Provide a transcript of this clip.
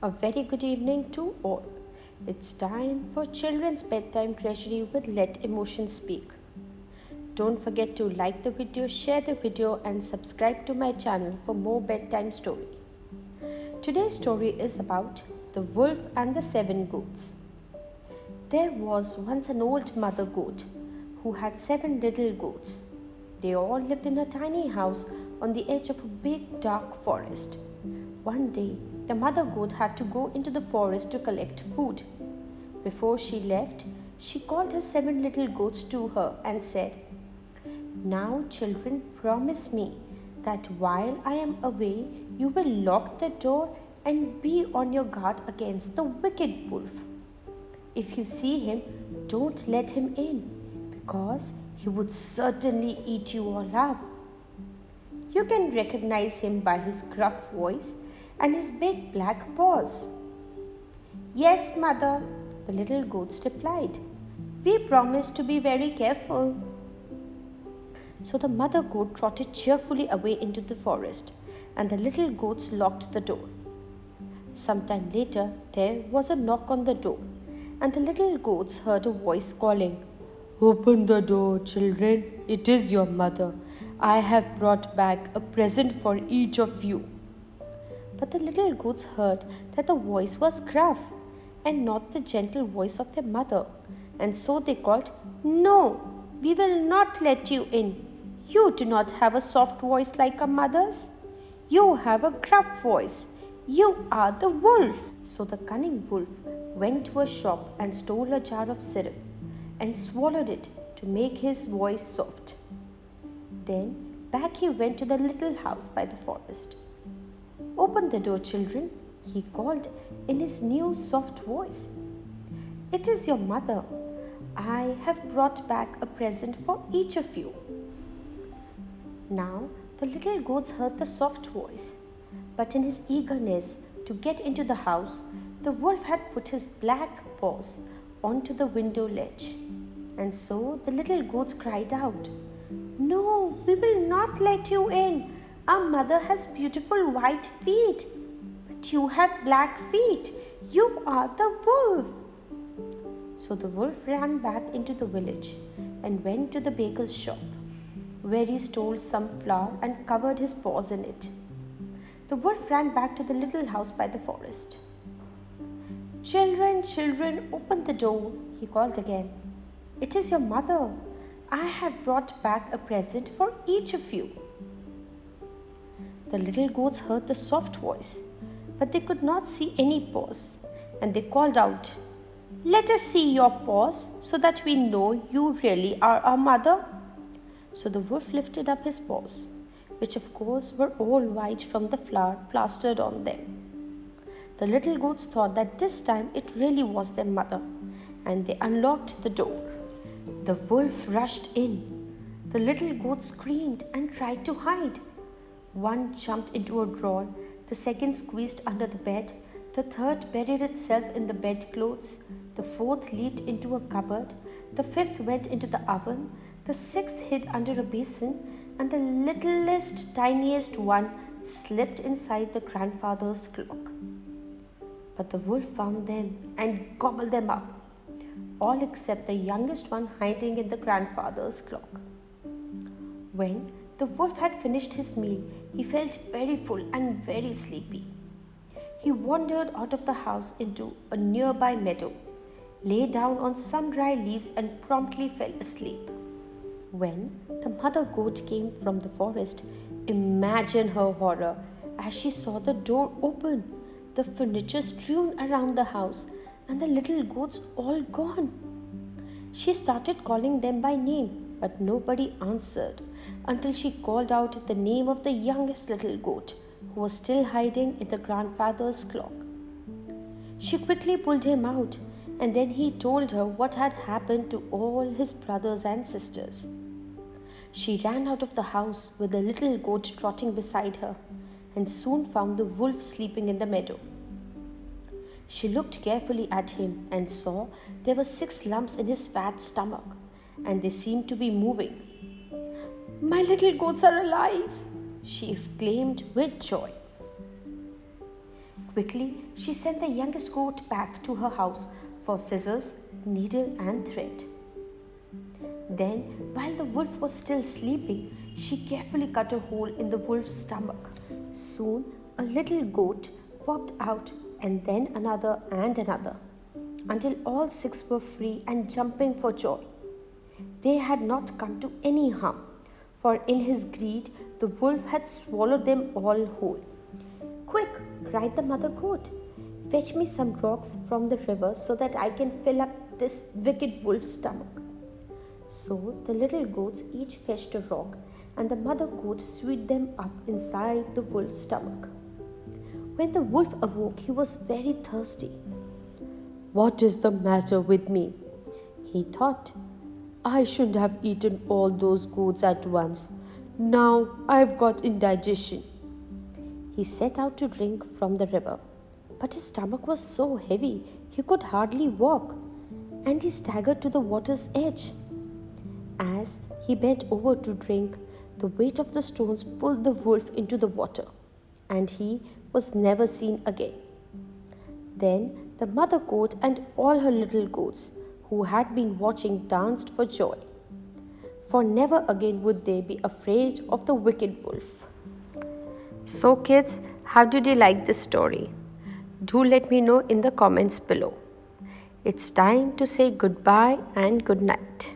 A very good evening to all. It's time for Children's Bedtime Treasury with Let Emotion Speak. Don't forget to like the video, share the video, and subscribe to my channel for more bedtime story. Today's story is about the wolf and the seven goats. There was once an old mother goat who had 7 little goats. They all lived in a tiny house on the edge of a big dark forest. One day, the mother goat had to go into the forest to collect food. Before she left, she called her 7 little goats to her and said, "Now, children, promise me that while I am away, you will lock the door and be on your guard against the wicked wolf. If you see him, don't let him in, because he would certainly eat you all up. You can recognize him by his gruff voice and his big black paws." "Yes, mother," the little goats replied. "We promise to be very careful." So the mother goat trotted cheerfully away into the forest, and the little goats locked the door. Sometime later, there was a knock on the door, and the little goats heard a voice calling, "Open the door, children. It is your mother. I have brought back a present for each of you." But the little goats heard that the voice was gruff and not the gentle voice of their mother, and so they called, "No, we will not let you in. You do not have a soft voice like our mother's. You have a gruff voice. You are the wolf." So the cunning wolf went to a shop and stole a jar of syrup and swallowed it to make his voice soft. Then back he went to the little house by the forest. "Open the door, children," he called in his new soft voice. "It is your mother. I have brought back a present for each of you." Now the little goats heard the soft voice, but in his eagerness to get into the house, the wolf had put his black paws onto the window ledge. And so the little goats cried out, "No, we will not let you in. Our mother has beautiful white feet, but you have black feet. You are the wolf." So the wolf ran back into the village and went to the baker's shop, where he stole some flour and covered his paws in it. The wolf ran back to the little house by the forest. "Children, children, open the door," he called again. "It is your mother. I have brought back a present for each of you." The little goats heard the soft voice, but they could not see any paws, and they called out, "Let us see your paws so that we know you really are our mother." So the wolf lifted up his paws, which of course were all white from the flour plastered on them. The little goats thought that this time it really was their mother, and they unlocked the door. The wolf rushed in. The little goats screamed and tried to hide. One jumped into a drawer, the second squeezed under the bed, the third buried itself in the bedclothes, the fourth leaped into a cupboard, the fifth went into the oven, the sixth hid under a basin, and the littlest, tiniest one slipped inside the grandfather's clock. But the wolf found them and gobbled them up, all except the youngest one hiding in the grandfather's clock. When the wolf had finished his meal, he felt very full and very sleepy. He wandered out of the house into a nearby meadow, lay down on some dry leaves, and promptly fell asleep. When the mother goat came from the forest, imagine her horror as she saw the door open, the furniture strewn around the house, and the little goats all gone. She started calling them by name, but nobody answered until she called out the name of the youngest little goat, who was still hiding in the grandfather's clock. She quickly pulled him out, and then he told her what had happened to all his brothers and sisters. She ran out of the house with the little goat trotting beside her, and soon found the wolf sleeping in the meadow. She looked carefully at him and saw there were 6 lumps in his fat stomach, and they seemed to be moving. "My little goats are alive!" she exclaimed with joy. Quickly, she sent the youngest goat back to her house for scissors, needle, and thread. Then, while the wolf was still sleeping, she carefully cut a hole in the wolf's stomach. Soon, a little goat popped out, and then another and another, until all six were free and jumping for joy. They had not come to any harm, for in his greed, the wolf had swallowed them all whole. "Quick!" cried the mother goat. "Fetch me some rocks from the river so that I can fill up this wicked wolf's stomach." So the little goats each fetched a rock, and the mother goat sewed them up inside the wolf's stomach. When the wolf awoke, he was very thirsty. "What is the matter with me?" he thought. "I shouldn't have eaten all those goats at once. Now I've got indigestion." He set out to drink from the river, but his stomach was so heavy he could hardly walk, and he staggered to the water's edge. As he bent over to drink, the weight of the stones pulled the wolf into the water, and he was never seen again. Then the mother goat and all her little goats, who had been watching, danced for joy, for never again would they be afraid of the wicked wolf. So kids, how did you like this story? Do let me know in the comments below. It's time to say goodbye and good night.